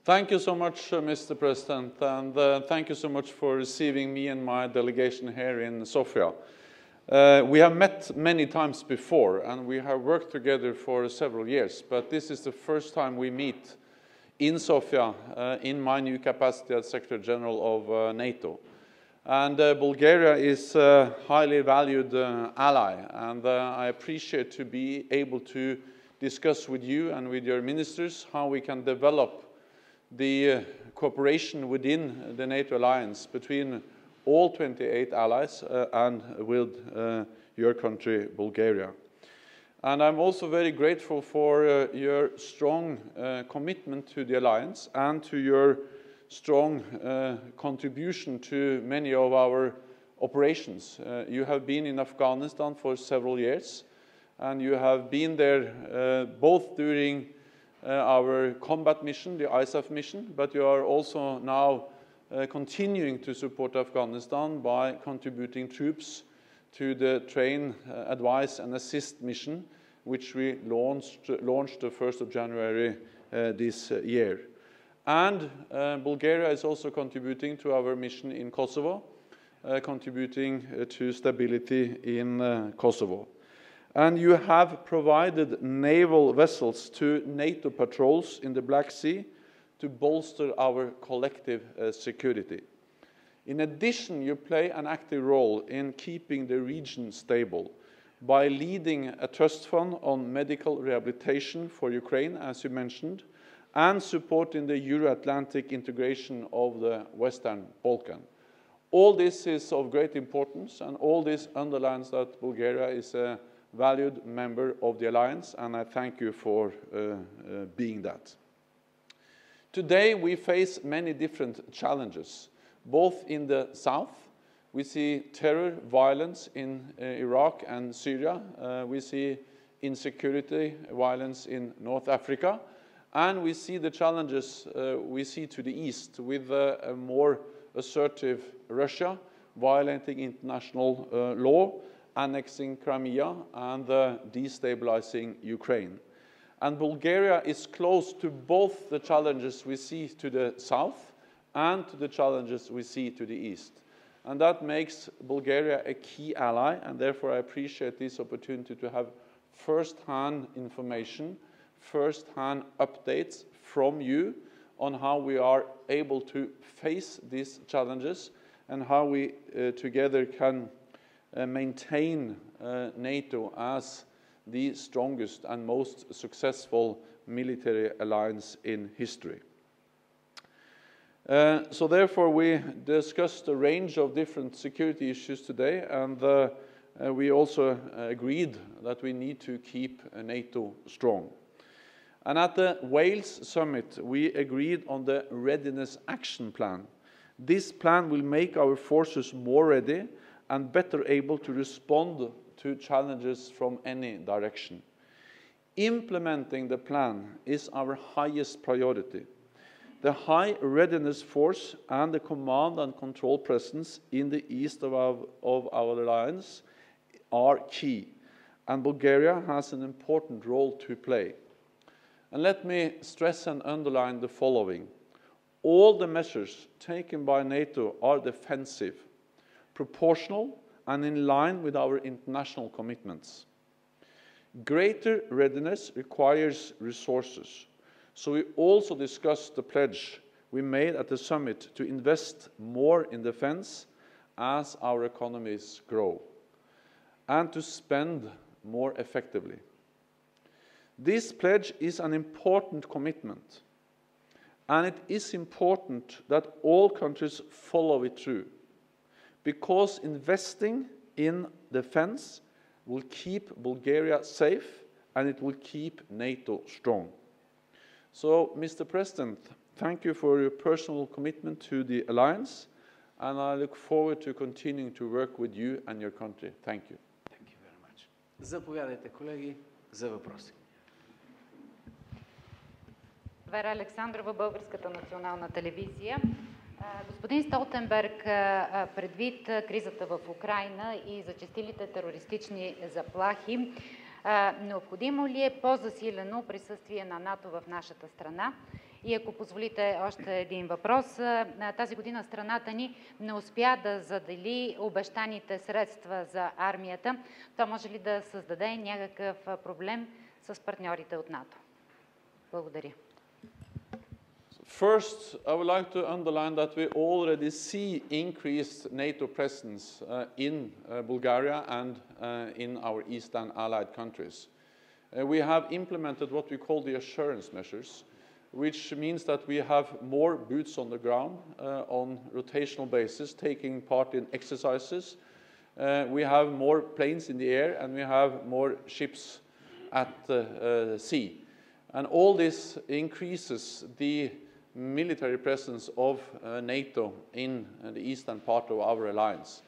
Thank you so much, Mr. President, and thank you so much for receiving me and my delegation here in Sofia. We have met many times before, and we have worked together for several years, but this is the first time we meet in Sofia in my new capacity as Secretary General of NATO. And Bulgaria is a highly valued ally, and I appreciate to be able to discuss with you and with your ministers how we can develop the cooperation within the NATO alliance between all 28 allies and with your country, Bulgaria. And I'm also very grateful for your strong commitment to the alliance and to your strong contribution to many of our operations. You have been in Afghanistan for several years, and you have been there both during our combat mission, the ISAF mission, but you are also now continuing to support Afghanistan by contributing troops to the Train, Advise and Assist mission, which we launched the 1st of January this year. And Bulgaria is also contributing to our mission in Kosovo, contributing to stability in Kosovo. And you have provided naval vessels to NATO patrols in the Black Sea to bolster our collective security. In addition, you play an active role in keeping the region stable by leading a trust fund on medical rehabilitation for Ukraine, as you mentioned, and supporting the Euro-Atlantic integration of the Western Balkans. All this is of great importance, and all this underlines that Bulgaria is a valued member of the alliance, and I thank you for being that. Today we face many different challenges, both in the south. We see terror, violence in Iraq and Syria. We see insecurity, violence in North Africa. And we see the challenges we see to the east with a more assertive Russia, violating international law, annexing Crimea, and destabilizing Ukraine. And Bulgaria is close to both the challenges we see to the south and to the challenges we see to the east. And that makes Bulgaria a key ally, and therefore I appreciate this opportunity to have first-hand information, first-hand updates from you on how we are able to face these challenges and how we together can maintain NATO as the strongest and most successful military alliance in history. So therefore we discussed a range of different security issues today, and we also agreed that we need to keep NATO strong. And at the Wales summit, we agreed on the Readiness Action Plan. This plan will make our forces more ready and better able to respond to challenges from any direction. Implementing the plan is our highest priority. The High Readiness Force and the command and control presence in the east of our alliance are key, and Bulgaria has an important role to play. And let me stress and underline the following. All the measures taken by NATO are defensive, proportional, and in line with our international commitments. Greater readiness requires resources, so we also discussed the pledge we made at the summit to invest more in defense as our economies grow, and to spend more effectively. This pledge is an important commitment, and it is important that all countries follow it through, because investing in defense will keep Bulgaria safe and it will keep NATO strong. So, Mr. President, thank you for your personal commitment to the alliance, and I look forward to continuing to work with you and your country. Thank you. Thank you very much. Заповядайте, колеги, за въпроси. Вера Александрова, Българската национална телевизия. Господин Столтенберг, предвид кризата в Украйна и зачестилите терористични заплахи, необходимо ли е по-засилено присъствие на НАТО в нашата страна И ако позволите още един въпрос, тази година страната ни не успя да задели обещаните средства за армията. Това може ли да създаде някакъв проблем с партньорите от НАТО? Благодаря. First, I would like to underline that we already see increased NATO presence in Bulgaria and in our eastern allied countries. We have implemented what we call the assurance measures, which means that we have more boots on the ground on rotational basis, taking part in exercises. We have more planes in the air, and we have more ships at sea. And all this increases the military presence of NATO in the eastern part of our alliance.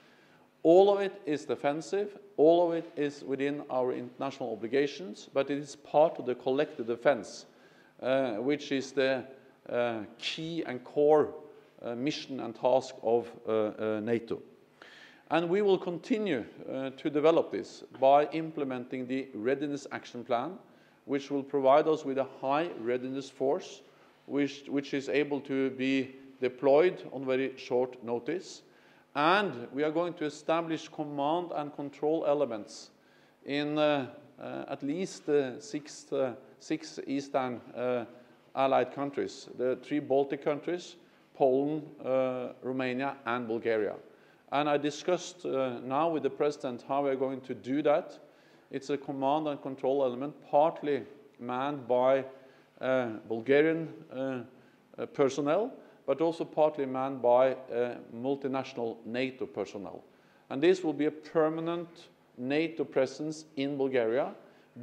All of it is defensive, all of it is within our international obligations, but it is part of the collective defense, which is the key and core mission and task of NATO. And we will continue to develop this by implementing the Readiness Action Plan, which will provide us with a high readiness force, which is able to be deployed on very short notice. And we are going to establish command and control elements in at least six Eastern allied countries, the 3 Baltic countries, Poland, Romania, and Bulgaria. And I discussed now with the President how we are going to do that. It's a command and control element, partly manned by Bulgarian personnel, but also partly manned by multinational NATO personnel. And this will be a permanent NATO presence in Bulgaria,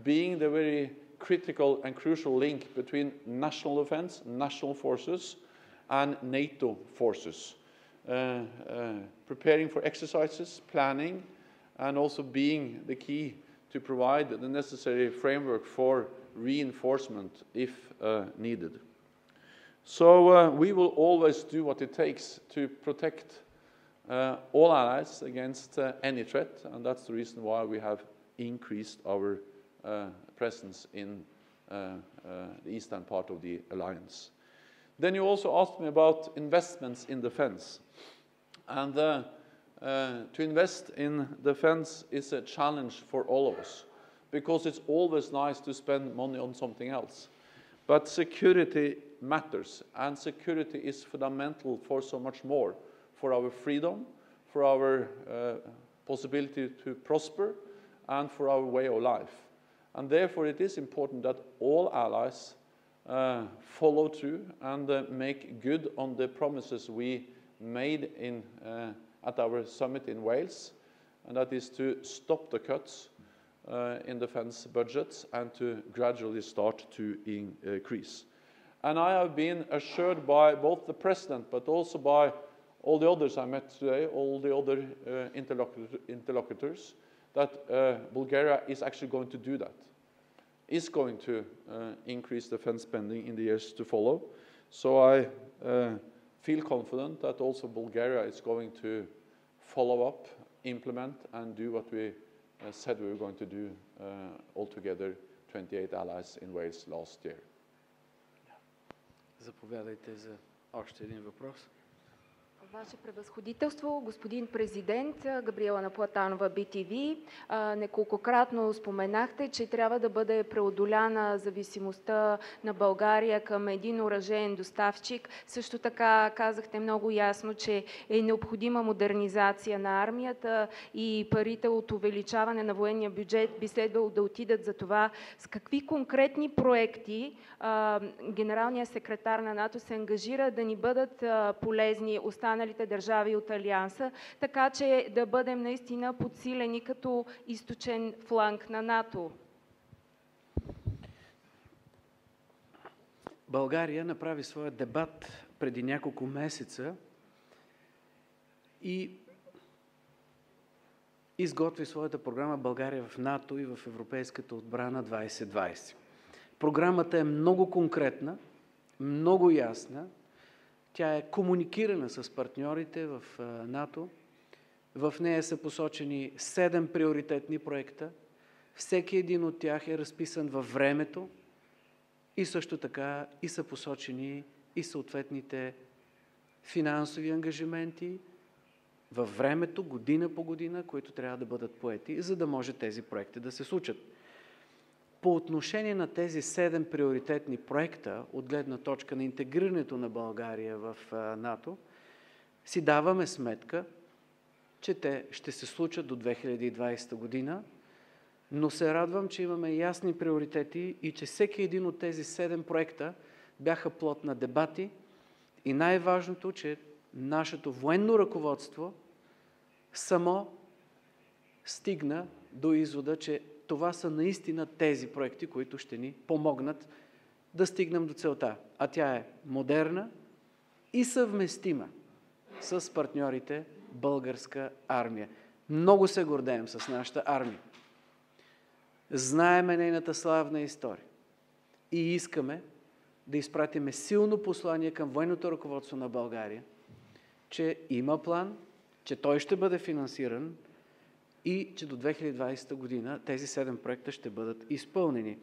being the very critical and crucial link between national defense, national forces, and NATO forces. Preparing for exercises, planning, and also being the key to provide the necessary framework for reinforcement if needed. So we will always do what it takes to protect all allies against any threat, and that's the reason why we have increased our presence in the eastern part of the alliance. Then you also asked me about investments in defense. And to invest in defense is a challenge for all of us, because it's always nice to spend money on something else. But security matters, and security is fundamental for so much more, for our freedom, for our possibility to prosper, and for our way of life. And therefore it is important that all allies follow through and make good on the promises we made at our summit in Wales, and that is to stop the cuts in defense budgets and to gradually start to increase. And I have been assured by both the President but also by all the others I met today, all the other interlocutors, that Bulgaria is actually going to do that, is going to increase defense spending in the years to follow. So I feel confident that also Bulgaria is going to follow up, implement, and do what we said we were going to do altogether, 28 allies in Wales last year. Заповядайте за още един въпрос. Ваше превъзходителство, господин президент, Габриела Наплатанова, BTV, неколкократно споменахте, че трябва да бъде преодоляна зависимостта на България към един оръжеен доставчик. Също така казахте много ясно, че е необходима модернизация на армията и парите от увеличаване на военния бюджет би следвало да отидат за това. С какви конкретни проекти генералният секретар на НАТО се ангажира да ни бъдат полезни останалите държави от Алианса, така че да бъдем наистина подсилени като източен фланг на НАТО? България направи своя дебат преди няколко месеца и изготви своята програма България в НАТО и в Европейската отбрана 2020. Програмата е много конкретна, много ясна. Тя е комуникирана с партньорите в НАТО. В нея са посочени 7 приоритетни проекта. Всеки един от тях е разписан във времето И също така и са посочени и съответните финансови ангажименти във времето, година по година, които трябва да бъдат поети, за да може тези проекти да се случат. По отношение на тези 7 приоритетни проекта, от гледна точка на интегрирането на България в НАТО, си даваме сметка, че те ще се случат до 2020 година, но се радвам, че имаме ясни приоритети и че всеки един от тези 7 проекта бяха плод на дебати и най-важното, че нашето военно ръководство само стигна до извода, че това са наистина тези проекти, които ще ни помогнат да стигнем до целта. А тя е модерна и съвместима с партньорите българска армия. Много се гордеем с нашата армия. Знаеме нейната славна история и искаме да изпратиме силно послание към военното ръководство на България, че има план, че той ще бъде финансиран и че до 2020 година тези 7 проекта ще бъдат изпълнени.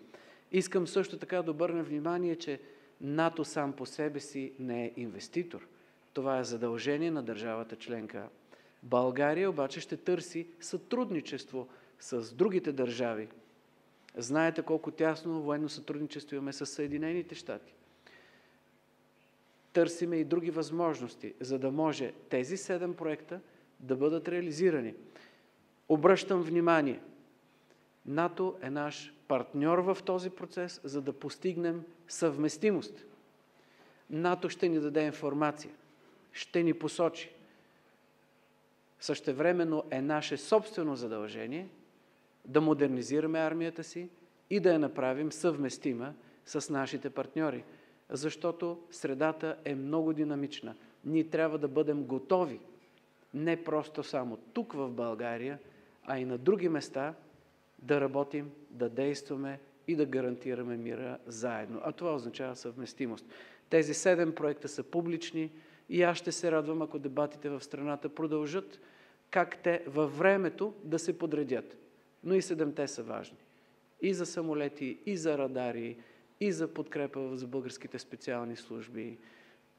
Искам също така да обърна внимание, че НАТО сам по себе си не е инвеститор. Това е задължение на държавата членка. България обаче ще търси сътрудничество с другите държави. Знаете колко тясно военно сътрудничество имаме с Съединените щати. Търсиме и други възможности, за да може тези 7 проекта да бъдат реализирани. Обръщам внимание, НАТО е наш партньор в този процес, за да постигнем съвместимост. НАТО ще ни даде информация, ще ни посочи. Същевременно е наше собствено задължение да модернизираме армията си и да я направим съвместима с нашите партньори, защото средата е много динамична. Ние трябва да бъдем готови, не просто само тук в България, а и на други места да работим, да действаме и да гарантираме мира заедно. А това означава съвместимост. Тези 7 проекта са публични и аз ще се радвам, ако дебатите в страната продължат, как те във времето да се подредят. Но и 7-те са важни. И за самолети, и за радари, и за подкрепа за българските специални служби,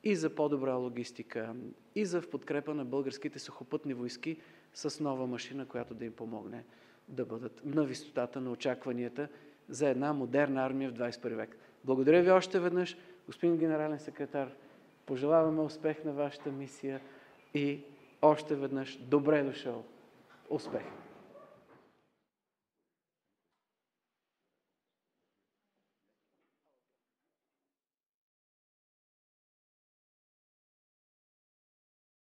и за по-добра логистика, и за подкрепа на българските сухопътни войски с нова машина, която да им помогне да бъдат на висотата на очакванията за една модерна армия в 21 век. Благодаря ви още веднъж, господин генерален секретар. Пожелаваме успех на вашата мисия и още веднъж добре дошъл. Успех!